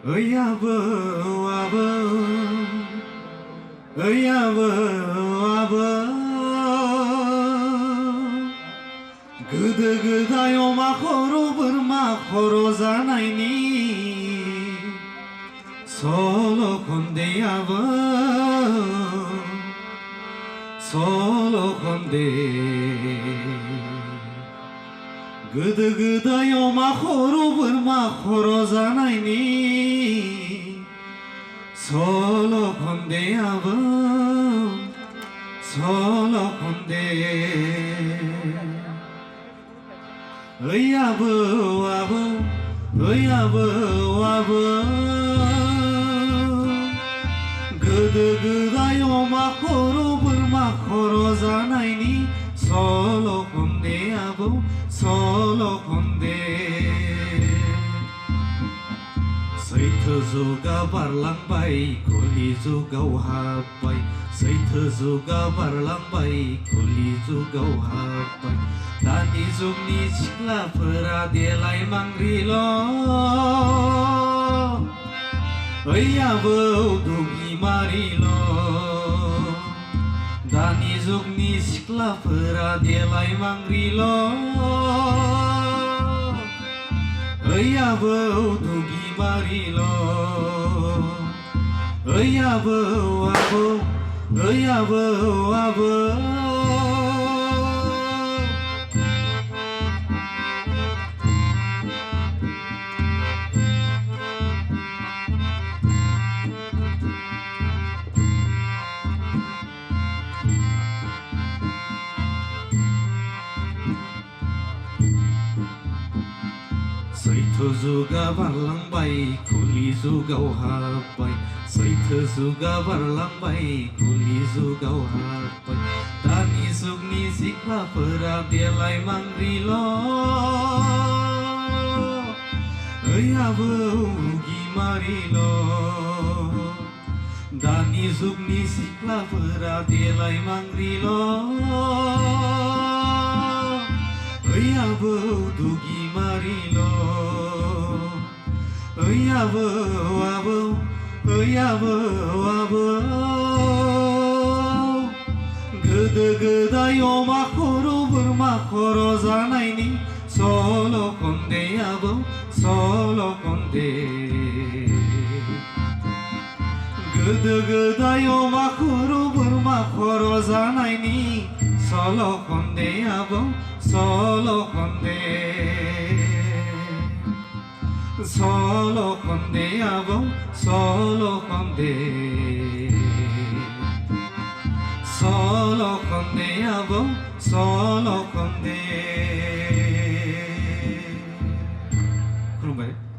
아버 Gıdı gıdayo mahoro bırma horozanayni Solo konde Solo konde Gıdı gıdayo mahoro bırma horozanayni Solo konde Solo konde Gıdı gıdayo mahoro bırma horozanayni Solo konde Solo konde Seytho juga barlangbay kuli jugaw habay Seytho juga barlangbay kuli jugaw habay Dani jugni siख्लाफोरा देलाय मांग्रिलो ओइ आबौ दुगि मारिलो दानि जुगनि सिख्लाफोरा देलाय मांग्रिलो ओइ आबौ दुगि मारिलो ओइ आबौ ओइ आबौ Seytho juga barlangbay kuli jugaw habay Seytho juga barlangbay kuli jugaw habay Dani jugni siख्लाफोरा देलाय मांग्रिलो ओइ आबौ दुगि मारिलो दानि जुगनि सिख्लाफोरा देलाय मांग्रिलो ओइ आबौ दुगि मारिलो ओइ आबौ Gıdı gıdayo mahoro bırma horozanayni Solo konde Solo konde Gıdı gıdayo mahoro bırma horozanayni Solo konde Solo konde Solo konde Solo konde Solo konde Solo konde 그런가요?